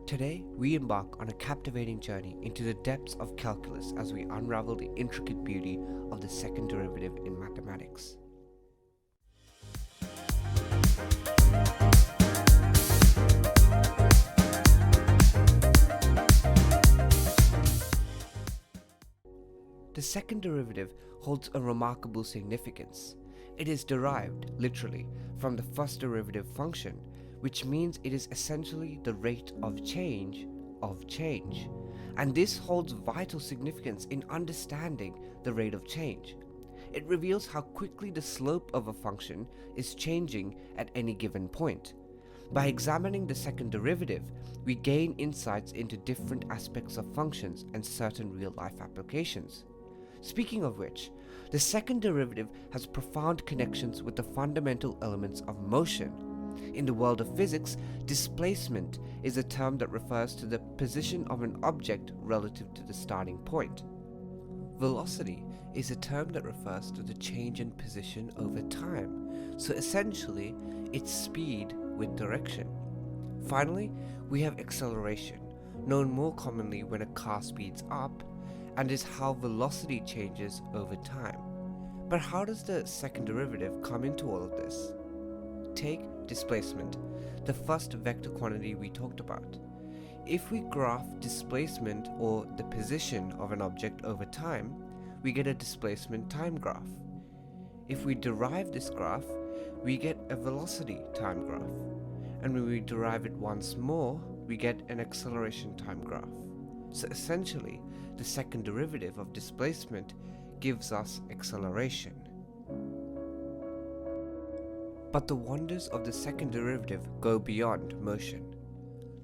Today, we embark on a captivating journey into the depths of calculus as we unravel the intricate beauty of the second derivative in mathematics. The second derivative holds a remarkable significance. It is derived, literally, from the first derivative function, which means it is essentially the rate of change. And this holds vital significance in understanding the rate of change. It reveals how quickly the slope of a function is changing at any given point. By examining the second derivative, we gain insights into different aspects of functions and certain real-life applications. Speaking of which, the second derivative has profound connections with the fundamental elements of motion. In the world of physics, displacement is a term that refers to the position of an object relative to the starting point. Velocity is a term that refers to the change in position over time, so essentially, it's speed with direction. Finally, we have acceleration, known more commonly when a car speeds up, and is how velocity changes over time. But how does the second derivative come into all of this? Take displacement, the first vector quantity we talked about. If we graph displacement or the position of an object over time, we get a displacement time graph. If we derive this graph, we get a velocity time graph. And when we derive it once more, we get an acceleration time graph. So essentially, the second derivative of displacement gives us acceleration. But the wonders of the second derivative go beyond motion.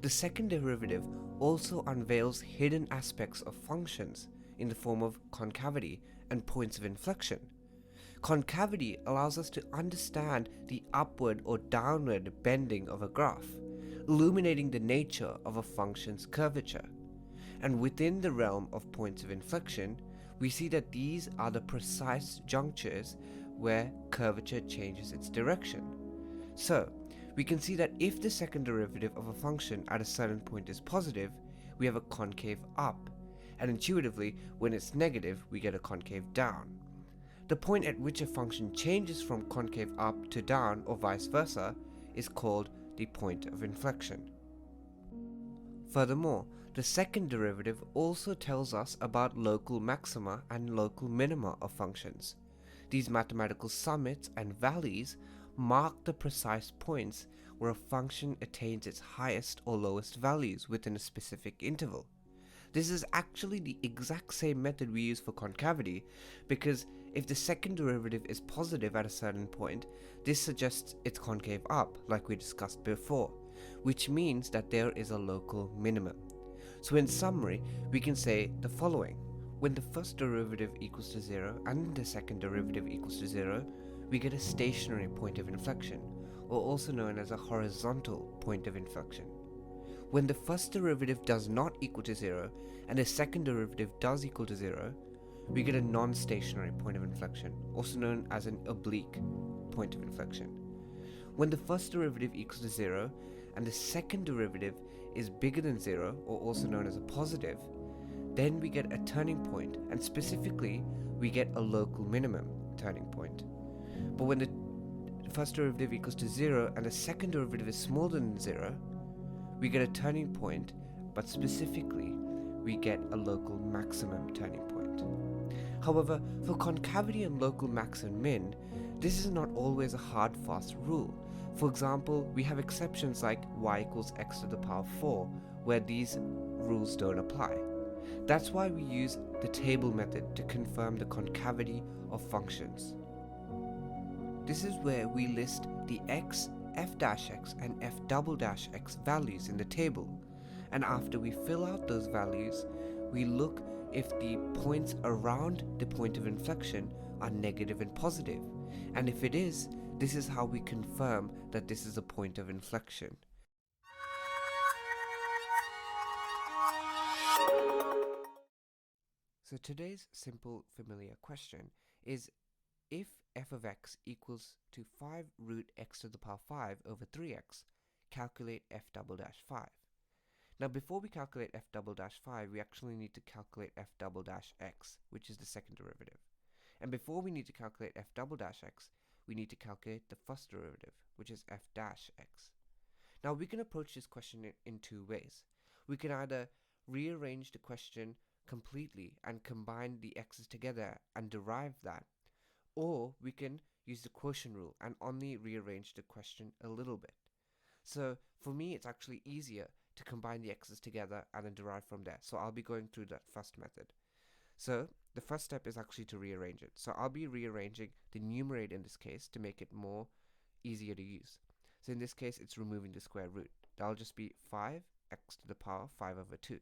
The second derivative also unveils hidden aspects of functions in the form of concavity and points of inflection. Concavity allows us to understand the upward or downward bending of a graph, illuminating the nature of a function's curvature. And within the realm of points of inflection, we see that these are the precise junctures where curvature changes its direction. So, we can see that if the second derivative of a function at a certain point is positive, we have a concave up, and intuitively, when it's negative, we get a concave down. The point at which a function changes from concave up to down or vice versa is called the point of inflection. Furthermore, the second derivative also tells us about local maxima and local minima of functions. These mathematical summits and valleys mark the precise points where a function attains its highest or lowest values within a specific interval. This is actually the exact same method we use for concavity, because if the second derivative is positive at a certain point, this suggests it's concave up, like we discussed before, which means that there is a local minimum. So in summary, we can say the following. When the first derivative equals to 0 and the second derivative equals to 0, we get a stationary point of inflection, or also known as a horizontal point of inflection. When the first derivative does not equal to 0 and the second derivative does equal to 0, we get a non-stationary point of inflection, also known as an oblique point of inflection. When the first derivative equals to 0 and the second derivative is bigger than 0, or also known as a positive, then we get a turning point, and specifically, we get a local minimum turning point. But when the first derivative equals to 0 and the second derivative is smaller than 0, we get a turning point, but specifically, we get a local maximum turning point. However, for concavity and local max and min, this is not always a hard, fast rule. For example, we have exceptions like y equals x to the power 4, where these rules don't apply. That's why we use the table method to confirm the concavity of functions. This is where we list the x, f-x, and f"x values in the table, and after we fill out those values, we look if the points around the point of inflection are negative and positive, and if it is, this is how we confirm that this is a point of inflection. So today's simple familiar question is, if f of x equals to 5 root x to the power 5 over 3x, calculate f"5. Now before we calculate f double dash 5, we actually need to calculate f double dash x, which is the second derivative. And before we need to calculate f double dash x, we need to calculate the first derivative, which is f dash x. Now we can approach this question in two ways. We can either rearrange the question completely and combine the x's together and derive that, or we can use the quotient rule and only rearrange the question a little bit. So for me, it's actually easier to combine the x's together and then derive from there. So I'll be going through that first method. So the first step is actually to rearrange it. So I'll be rearranging the numerator in this case to make it more easier to use. So in this case, it's removing the square root. That'll just be 5x to the power 5 over 2.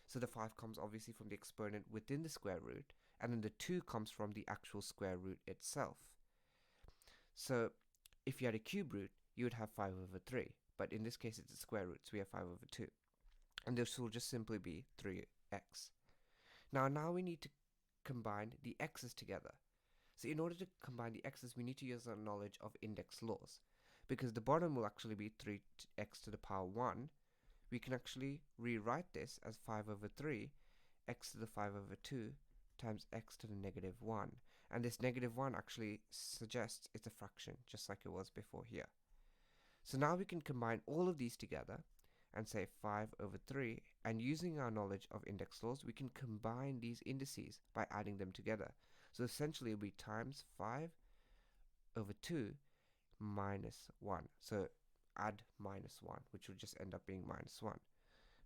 So the 5 comes obviously from the exponent within the square root, and then the 2 comes from the actual square root itself. So if you had a cube root, you would have 5 over 3. But in this case, it's a square root, so we have 5 over 2. And this will just simply be 3x. Now we need to combine the x's together. So in order to combine the x's, we need to use our knowledge of index laws. Because the bottom will actually be 3x to the power 1, we can actually rewrite this as 5 over 3, x to the 5 over 2, times x to the negative 1. And this negative 1 actually suggests it's a fraction, just like it was before here. So now we can combine all of these together and say 5 over 3, and using our knowledge of index laws, we can combine these indices by adding them together. So essentially it will be times 5 over 2 minus 1. So add minus 1, which will just end up being minus 1.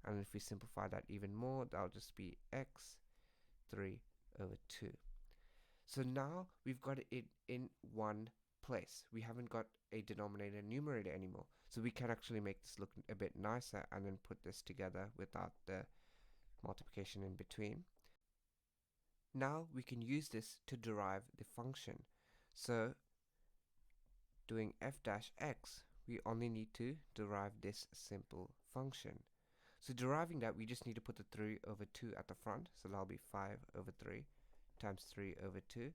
And if we simplify that even more, that'll just be x 3 over 2. So now we've got it in one place. We haven't got a denominator and numerator anymore. So we can actually make this look a bit nicer and then put this together without the multiplication in between. Now we can use this to derive the function. So doing f dash x, we only need to derive this simple function. So deriving that, we just need to put the 3 over 2 at the front. So that'll be 5 over 3 times 3 over 2.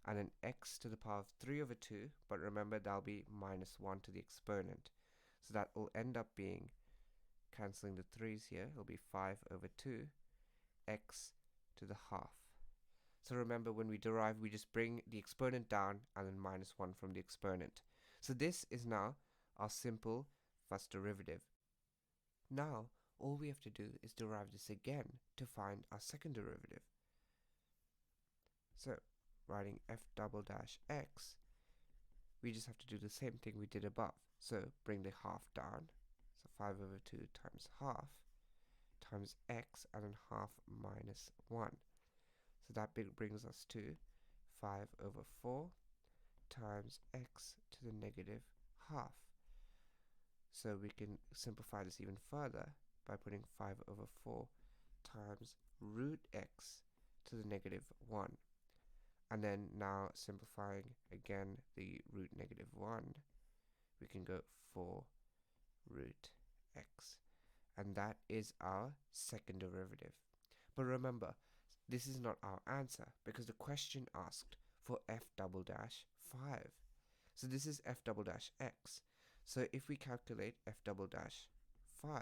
And then x to the power of 3 over 2. But remember, that'll be minus 1 to the exponent. So that will end up being, cancelling the 3's here, it'll be 5 over 2 x to the half. So remember, when we derive, we just bring the exponent down and then minus 1 from the exponent. So this is now our simple first derivative. Now, all we have to do is derive this again to find our second derivative. So, writing f double dash x, we just have to do the same thing we did above. So, bring the half down. So 5 over 2 times half times x, and then half minus 1. So that brings us to 5 over 4 times x to the negative half. So we can simplify this even further by putting 5 over 4 times root x to the negative 1. And then now simplifying again the root negative 1, we can go 4 root x. And that is our second derivative. But remember, this is not our answer because the question asked for f double dash 5. So this is f double dash x. So if we calculate f double dash 5,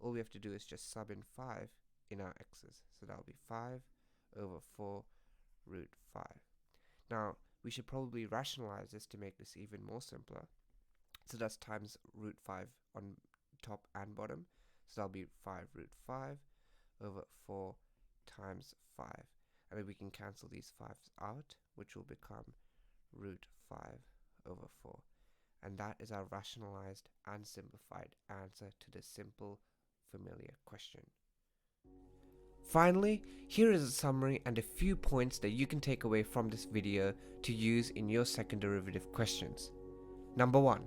all we have to do is just sub in 5 in our x's. So that'll be 5 over 4 root 5. Now, we should probably rationalize this to make this even more simpler. So that's times root 5 on top and bottom. So that'll be 5 root 5 over 4 times 5. And then we can cancel these 5's out, which will become root 5 over 4. And that is our rationalized and simplified answer to this simple, familiar question. Finally, here is a summary and a few points that you can take away from this video to use in your second derivative questions. Number 1.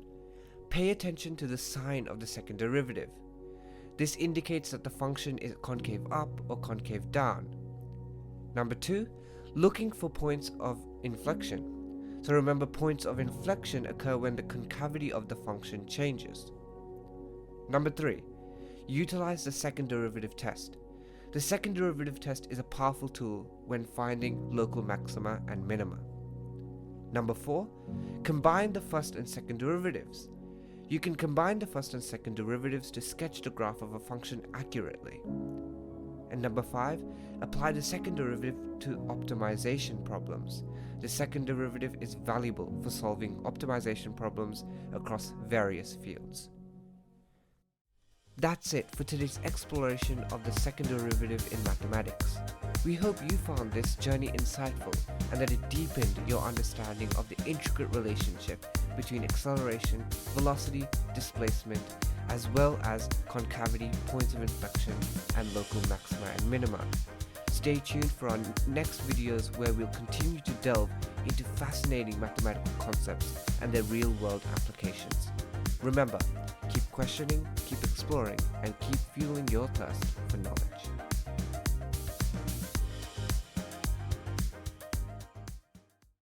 Pay attention to the sign of the second derivative. This indicates that the function is concave up or concave down. Number 2. Looking for points of inflection. So remember, points of inflection occur when the concavity of the function changes. Number 3. Utilize the second derivative test. The second derivative test is a powerful tool when finding local maxima and minima. Number 4. Combine the first and second derivatives. You can combine the first and second derivatives to sketch the graph of a function accurately. And number 5, apply the second derivative to optimization problems. The second derivative is valuable for solving optimization problems across various fields. That's it for today's exploration of the second derivative in mathematics. We hope you found this journey insightful and that it deepened your understanding of the intricate relationship between acceleration, velocity, displacement, as well as concavity, points of inflection, and local maxima and minima. Stay tuned for our next videos where we'll continue to delve into fascinating mathematical concepts and their real-world applications. Remember, keep questioning, keep exploring, and keep fueling your thirst for knowledge.